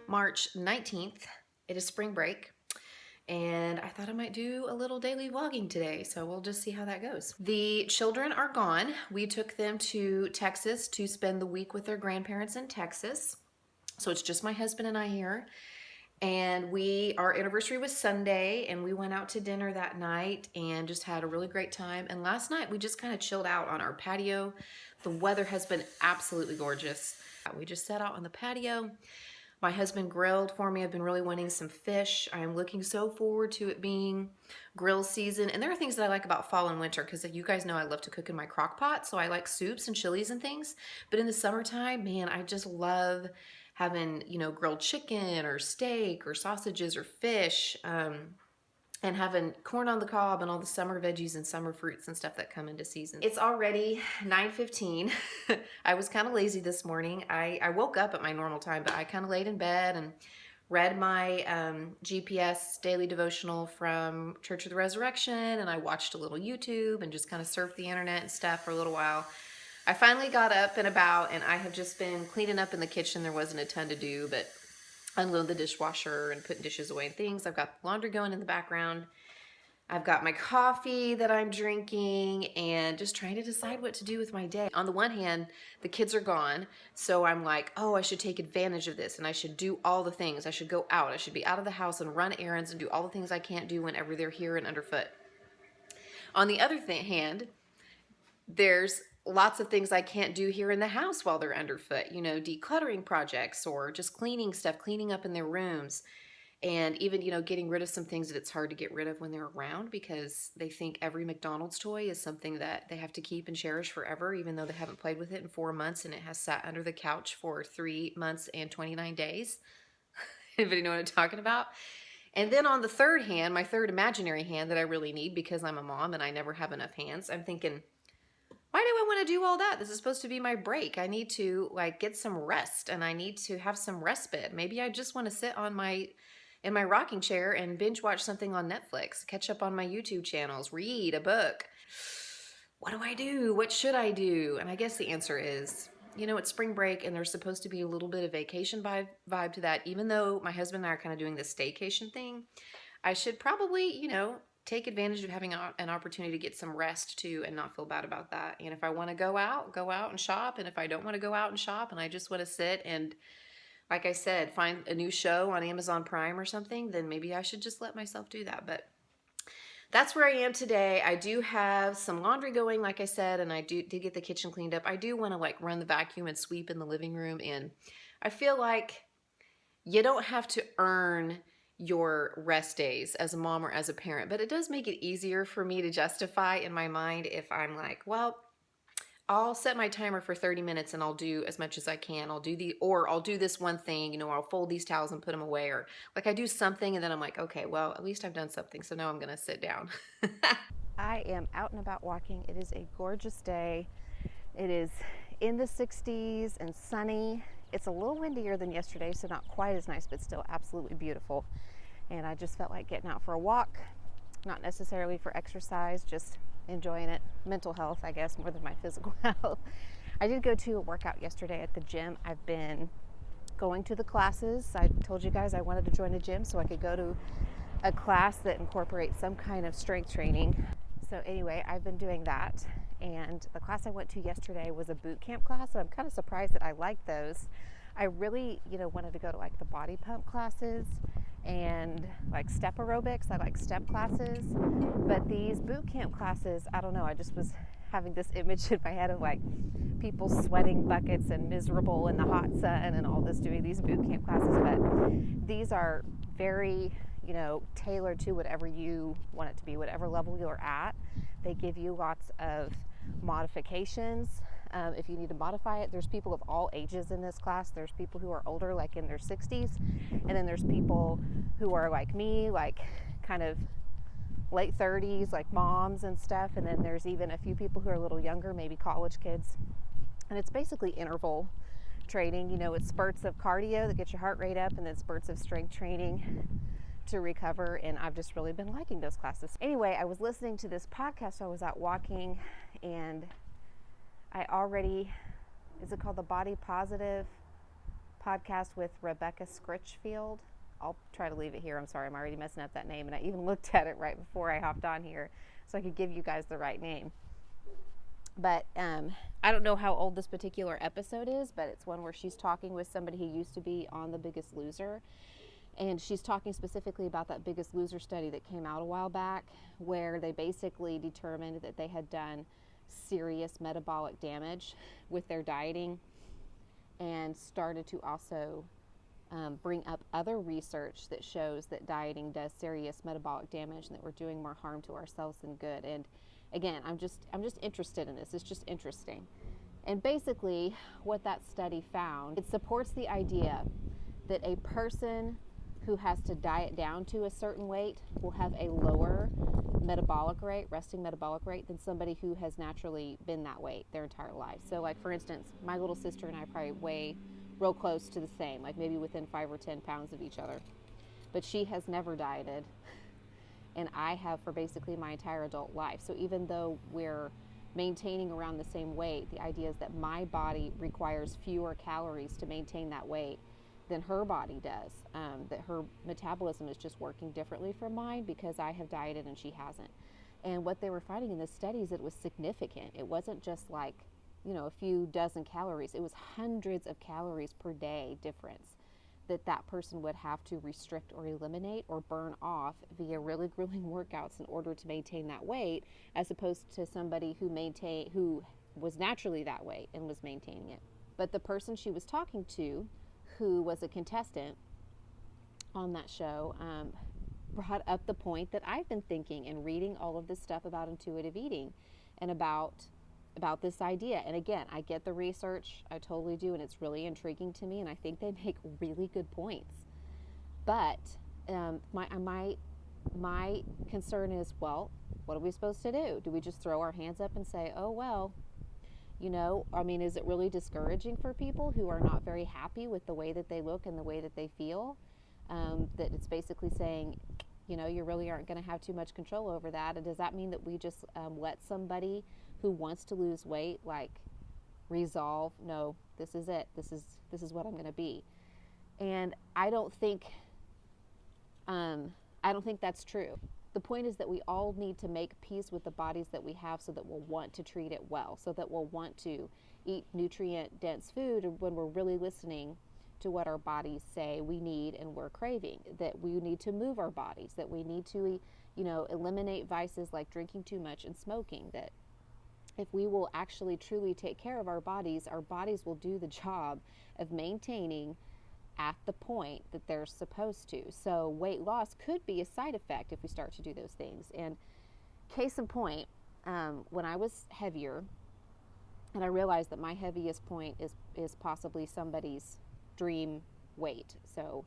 March 19th. It is spring break, and I thought I might do a little daily vlogging today, so we'll just see how that goes. The children are gone. We took them to Texas to spend the week with their grandparents in Texas. So it's just my husband and I here. And our anniversary was Sunday, and we went out to dinner that night and just had a really great time. And last night we just kind of chilled out on our patio. The weather has been absolutely gorgeous. We just sat out on the patio. My husband grilled for me. I've been really wanting some fish. I am looking so forward to it being grill season. And there are things that I like about fall and winter, because you guys know I love to cook in my crock pot, so I like soups and chilies and things. But in the summertime, man, I just love having, grilled chicken or steak or sausages or fish, and having corn on the cob and all the summer veggies and summer fruits and stuff that come into season. It's already 9:15. I was kind of lazy this morning. I woke up at my normal time, but I kind of laid in bed and read my GPS daily devotional from Church of the Resurrection, and I watched a little YouTube and just kind of surfed the internet and stuff for a little while. I finally got up and about, and I have just been cleaning up in the kitchen. There wasn't a ton to do, but unload the dishwasher and putting dishes away and things. I've got laundry going in the background. I've got my coffee that I'm drinking and just trying to decide what to do with my day. On the one hand, the kids are gone, so I'm like, oh, I should take advantage of this and I should do all the things. I should go out. I should be out of the house and run errands and do all the things I can't do whenever they're here and underfoot. On the other hand, there's lots of things I can't do here in the house while they're underfoot, decluttering projects or just cleaning stuff, cleaning up in their rooms, and even, getting rid of some things that it's hard to get rid of when they're around, because they think every McDonald's toy is something that they have to keep and cherish forever, even though they haven't played with it in 4 months and it has sat under the couch for 3 months and 29 days. Anybody know what I'm talking about? And then on the third hand, my third imaginary hand that I really need, because I'm a mom and I never have enough hands, I'm thinking, why do I want to do all that? This is supposed to be my break. I need to get some rest, and I need to have some respite. Maybe I just want to sit in my rocking chair and binge watch something on Netflix, catch up on my YouTube channels, read a book. What do I do? What should I do? And I guess the answer is, it's spring break and there's supposed to be a little bit of vacation vibe to that. Even though my husband and I are kind of doing this staycation thing, I should probably, take advantage of having an opportunity to get some rest too and not feel bad about that. And if I want to go out and shop. And if I don't want to go out and shop and I just want to sit and, like I said, find a new show on Amazon Prime or something, then maybe I should just let myself do that. But that's where I am today. I do have some laundry going, like I said, and I did get the kitchen cleaned up. I do want to run the vacuum and sweep in the living room. And I feel like you don't have to earn your rest days as a mom or as a parent, but it does make it easier for me to justify in my mind if I'm like, well, I'll set my timer for 30 minutes and I'll do as much as I can. I'll do this one thing, I'll fold these towels and put them away, or I do something and then I'm like, okay, well, at least I've done something. So now I'm going to sit down. I am out and about walking. It is a gorgeous day. It is in the 60s and sunny. It's a little windier than yesterday, so not quite as nice, but still absolutely beautiful. And I just felt like getting out for a walk, not necessarily for exercise, just enjoying it. Mental health, I guess, more than my physical health. I did go to a workout yesterday at the gym. I've been going to the classes. I told you guys I wanted to join a gym so I could go to a class that incorporates some kind of strength training. So anyway, I've been doing that. And the class I went to yesterday was a boot camp class, and I'm kind of surprised that I like those. I really, wanted to go to the body pump classes and step aerobics. I like step classes, but these boot camp classes, I don't know, I just was having this image in my head of people sweating buckets and miserable in the hot sun and all this, doing these boot camp classes. But these are very, tailored to whatever you want it to be, whatever level you're at. They give you lots of modifications. If you need to modify it, there's people of all ages in this class. There's people who are older, in their 60s, and then there's people who are like me, kind of late 30s, moms and stuff, and then there's even a few people who are a little younger, maybe college kids. And it's basically interval training. It's spurts of cardio that get your heart rate up, and then spurts of strength training to recover, and I've just really been liking those classes. Anyway, I was listening to this podcast. I was out walking, and is it called the Body Positive podcast with Rebecca Scritchfield. I'll try to leave it here. I'm sorry, I'm already messing up that name, and I even looked at it right before I hopped on here so I could give you guys the right name. But I don't know how old this particular episode is, but it's one where she's talking with somebody who used to be on The Biggest Loser. And she's talking specifically about that Biggest Loser study that came out a while back, where they basically determined that they had done serious metabolic damage with their dieting, and started to also bring up other research that shows that dieting does serious metabolic damage and that we're doing more harm to ourselves than good. And again, I'm just interested in this. It's just interesting. And basically what that study found, it supports the idea that a person who has to diet down to a certain weight will have a lower metabolic rate, resting metabolic rate, than somebody who has naturally been that weight their entire life. So like, for instance, my little sister and I probably weigh real close to the same, like maybe within 5 or 10 pounds of each other. But she has never dieted, and I have for basically my entire adult life. So even though we're maintaining around the same weight, the idea is that my body requires fewer calories to maintain that weight than her body does, that her metabolism is just working differently from mine because I have dieted and she hasn't. And what they were finding in the studies, it was significant. It wasn't just like, a few dozen calories. It was hundreds of calories per day difference that person would have to restrict or eliminate or burn off via really grueling workouts in order to maintain that weight, as opposed to somebody who was naturally that weight and was maintaining it. But the person she was talking to, who was a contestant on that show, brought up the point that I've been thinking and reading all of this stuff about intuitive eating and about this idea. And again, I get the research, I totally do, and it's really intriguing to me, and I think they make really good points. But my concern is, well, what are we supposed to do? Do we just throw our hands up and say, oh, well, is it really discouraging for people who are not very happy with the way that they look and the way that they feel? That it's basically saying, you really aren't going to have too much control over that. And does that mean that we just let somebody who wants to lose weight resolve, no, this is it. This is what I'm going to be? And I don't think that's true. The point is that we all need to make peace with the bodies that we have, so that we'll want to treat it well, so that we'll want to eat nutrient-dense food when we're really listening to what our bodies say we need and we're craving, that we need to move our bodies, that we need to, eliminate vices like drinking too much and smoking, that if we will actually truly take care of our bodies will do the job of maintaining at the point that they're supposed to. So weight loss could be a side effect if we start to do those things. And case in point, when I was heavier, and I realized that my heaviest point is possibly somebody's dream weight. So,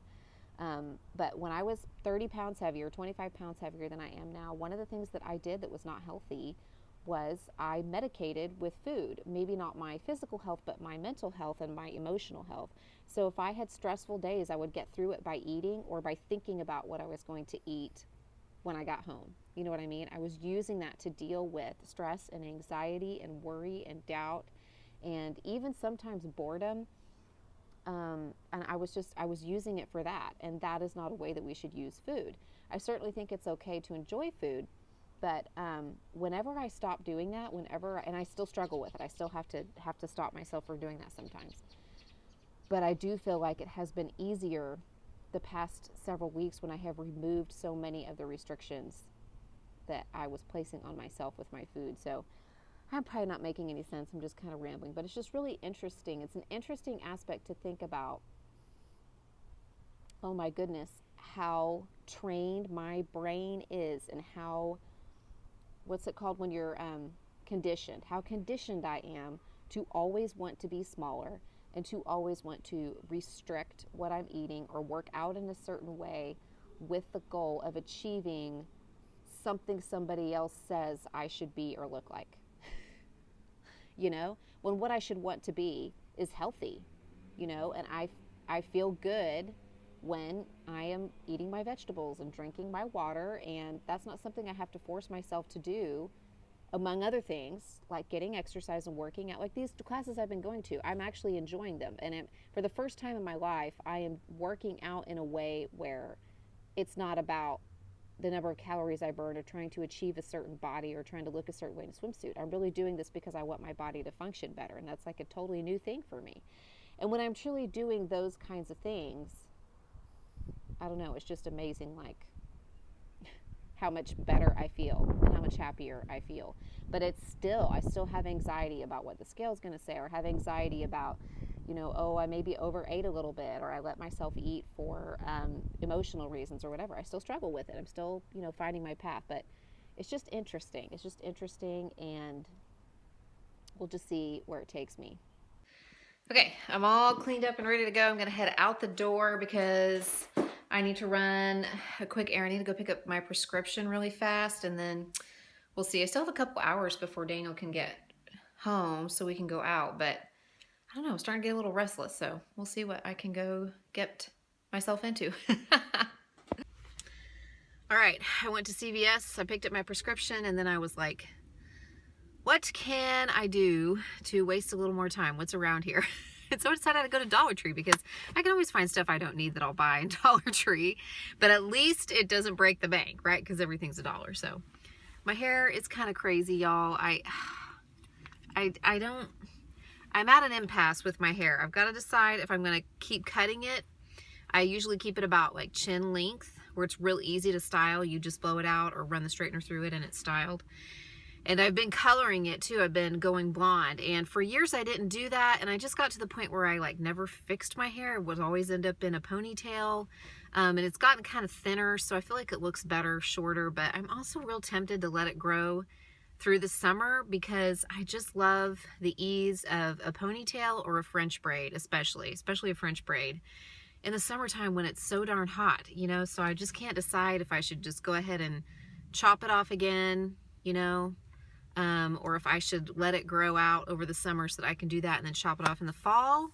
but when I was 30 pounds heavier, 25 pounds heavier than I am now, one of the things that I did that was not healthy was I medicated with food. Maybe not my physical health, but my mental health and my emotional health. So if I had stressful days, I would get through it by eating or by thinking about what I was going to eat when I got home. You know what I mean? I was using that to deal with stress and anxiety and worry and doubt and even sometimes boredom. And I was using it for that. And that is not a way that we should use food. I certainly think it's okay to enjoy food. But whenever I stop doing that, and I still struggle with it, I still have to stop myself from doing that sometimes. But I do feel like it has been easier the past several weeks when I have removed so many of the restrictions that I was placing on myself with my food. So I'm probably not making any sense. I'm just kind of rambling, but it's just really interesting. It's an interesting aspect to think about. Oh my goodness, how trained my brain is, and how, what's it called when you're conditioned, how conditioned I am to always want to be smaller and to always want to restrict what I'm eating or work out in a certain way with the goal of achieving something somebody else says I should be or look like. When what I should want to be is healthy, and I feel good when I am eating my vegetables and drinking my water, and that's not something I have to force myself to do among other things, like getting exercise and working out, like these classes I've been going to, I'm actually enjoying them. And for the first time in my life, I am working out in a way where it's not about the number of calories I burn or trying to achieve a certain body or trying to look a certain way in a swimsuit. I'm really doing this because I want my body to function better. And that's like a totally new thing for me. And when I'm truly doing those kinds of things, I don't know, it's just amazing, like how much better I feel and how much happier I feel. But I still have anxiety about what the scale's going to say, or have anxiety about, you know, oh, I maybe overate a little bit, or I let myself eat for emotional reasons or whatever. I still struggle with it. I'm still, you know, finding my path, but it's just interesting. It's just interesting, and we'll just see where it takes me. Okay, I'm all cleaned up and ready to go. I'm gonna head out the door because I need to run a quick errand. I need to go pick up my prescription really fast, and then we'll see. I still have a couple hours before Daniel can get home so we can go out, but I don't know, I'm starting to get a little restless, so we'll see what I can go get myself into. All right, I went to CVS, I picked up my prescription, and then I was like, what can I do to waste a little more time? What's around here? And so I decided to go to Dollar Tree, because I can always find stuff I don't need that I'll buy in Dollar Tree, but at least it doesn't break the bank, right? Because everything's $1. So my hair is kind of crazy, y'all. I'm at an impasse with my hair. I've got to decide if I'm going to keep cutting it. I usually keep it about like chin length, where it's real easy to style. You just blow it out or run the straightener through it and it's styled. And I've been coloring it too. I've been going blonde, and for years I didn't do that, and I just got to the point where I like never fixed my hair. It would always end up in a ponytail, and it's gotten kind of thinner, so I feel like it looks better shorter. But I'm also real tempted to let it grow through the summer, because I just love the ease of a ponytail or a French braid, especially a French braid in the summertime when it's so darn hot, you know. So I just can't decide if I should just go ahead and chop it off again, you know, or if I should let it grow out over the summer so that I can do that and then chop it off in the fall.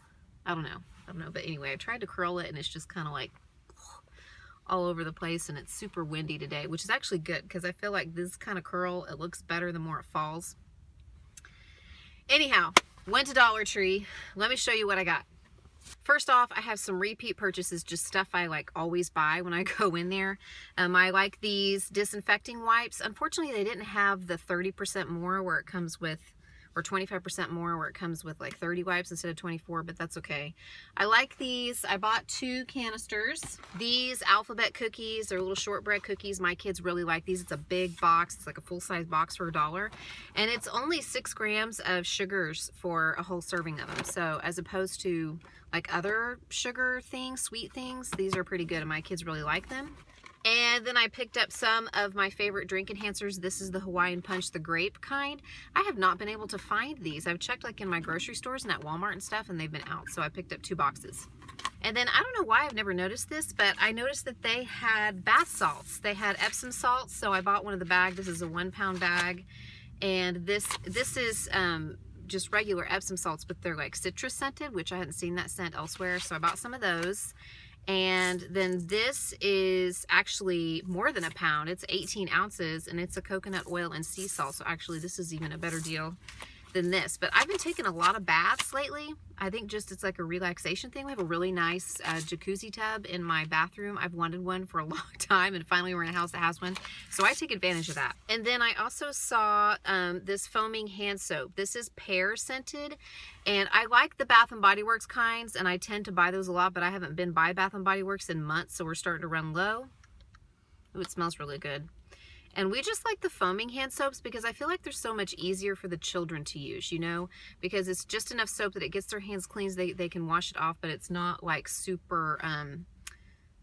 I don't know. But anyway, I tried to curl it, and it's just kind of like all over the place, and it's super windy today, which is actually good, because I feel like this kind of curl, it looks better the more it falls. Anyhow, went to Dollar Tree. Let me show you what I got. First off, I have some repeat purchases, just stuff I like always buy when I go in there. I like these disinfecting wipes. Unfortunately, they didn't have the 30% more where it comes with, or 25% more where it comes with like 30 wipes instead of 24, but that's okay. I like these. I bought 2 canisters. These alphabet cookies, they're little shortbread cookies. My kids really like these. It's a big box. It's like a full-size box for $1. And it's only 6 grams of sugars for a whole serving of them. So as opposed to like other sugar things, sweet things, these are pretty good, and my kids really like them. And then I picked up some of my favorite drink enhancers. This is the Hawaiian Punch, the grape kind. I have not been able to find these. I've checked like in my grocery stores and at Walmart and stuff, and they've been out. So I picked up 2 boxes. And then I don't know why I've never noticed this, but I noticed that they had bath salts. They had Epsom salts, so I bought one of the bags. This is a 1-pound bag. And this is just regular Epsom salts, but they're like citrus scented, which I hadn't seen that scent elsewhere. So I bought some of those. And then this is actually more than a pound. It's 18 ounces, and it's a coconut oil and sea salt. So actually this is even a better deal than this. But I've been taking a lot of baths lately. I think just it's like a relaxation thing. We have a really nice jacuzzi tub in my bathroom. I've wanted one for a long time, and finally we're in a house that has one. So I take advantage of that. And then I also saw this foaming hand soap. This is pear scented, and I like the Bath & Body Works kinds, and I tend to buy those a lot, but I haven't been by Bath & Body Works in months, so we're starting to run low. Ooh, it smells really good. And we just like the foaming hand soaps because I feel like they're so much easier for the children to use, you know, because it's just enough soap that it gets their hands clean, so they can wash it off, but it's not like super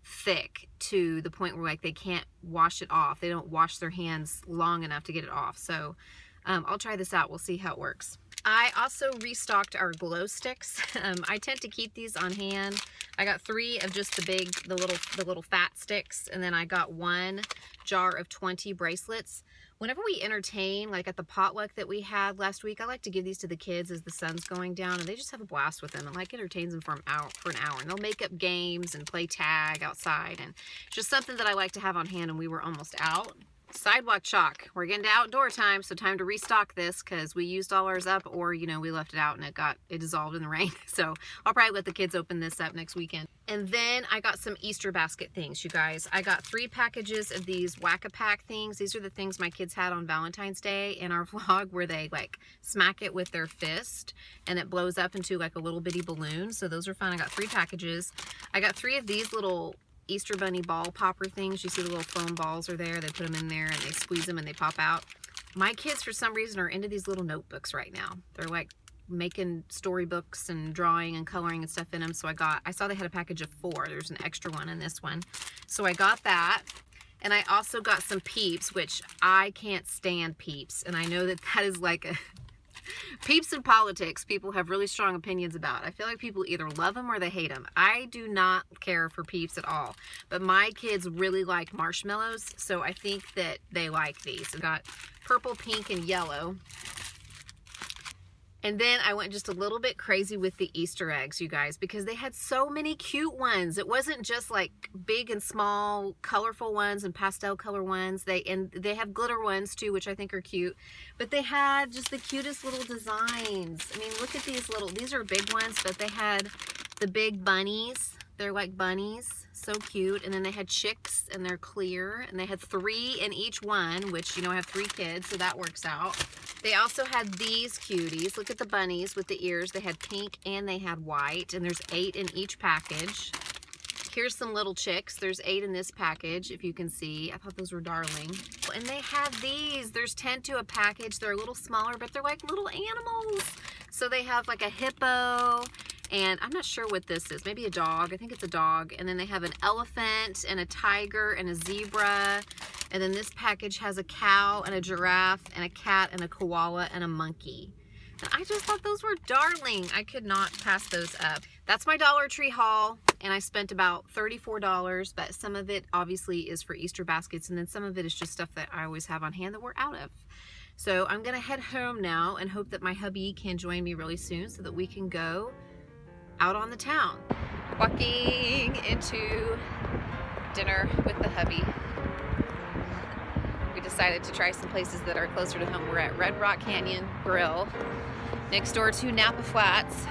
thick to the point where like they can't wash it off. They don't wash their hands long enough to get it off. So I'll try this out. We'll see how it works. I also restocked our glow sticks. I tend to keep these on hand. I got 3 of just the little fat sticks, and then I got 1 jar of 20 bracelets. Whenever we entertain, like at the potluck that we had last week, I like to give these to the kids as the sun's going down, and they just have a blast with them, and like entertains them for an hour. And they'll make up games and play tag outside, and just something that I like to have on hand, and we were almost out. Sidewalk chalk. We're getting to outdoor time, so time to restock this because we used all ours up, or we left it out and it dissolved in the rain. So I'll probably let the kids open this up next weekend. And then I got some Easter basket things, you guys. I got 3 packages of these Whack-A-Pack things. These are the things my kids had on Valentine's Day in our vlog, where they like smack it with their fist and it blows up into like a little bitty balloon. So those are fun. I got 3 packages. I got 3 of these little Easter bunny ball popper things. You see the little foam balls are there. They put them in there and they squeeze them and they pop out. My kids, for some reason, are into these little notebooks right now. They're like making storybooks and drawing and coloring and stuff in them. So I saw they had a package of 4. There's an extra one in this one. So I got that. And I also got some Peeps, which I can't stand Peeps. And I know that is like a... Peeps in politics, people have really strong opinions about. I feel like people either love them or they hate them. I do not care for Peeps at all. But my kids really like marshmallows, so I think that they like these. I've got purple, pink, and yellow. And then I went just a little bit crazy with the Easter eggs, you guys, because they had so many cute ones. It wasn't just like big and small, colorful ones and pastel color ones. They have glitter ones too, which I think are cute. But they had just the cutest little designs. I mean, look at these are big ones, but they had the big bunnies. They're like bunnies, so cute. And then they had chicks, and they're clear. And they had 3 in each one, which, I have 3 kids, so that works out. They also had these cuties. Look at the bunnies with the ears. They had pink and they had white, and there's 8 in each package. Here's some little chicks. There's 8 in this package, if you can see. I thought those were darling. And they have these. There's 10 to a package. They're a little smaller, but they're like little animals. So they have like a hippo, and I'm not sure what this is. Maybe a dog. I think it's a dog. And then they have an elephant and a tiger and a zebra. And then this package has a cow and a giraffe and a cat and a koala and a monkey. And I just thought those were darling. I could not pass those up. That's my Dollar Tree haul, and I spent about $34, but some of it obviously is for Easter baskets, and then some of it is just stuff that I always have on hand that we're out of. So I'm gonna head home now and hope that my hubby can join me really soon so that we can go out on the town. Walking into dinner with the hubby. We decided to try some places that are closer to home. We're at Red Rock Canyon Grill, next door to Napa Flats.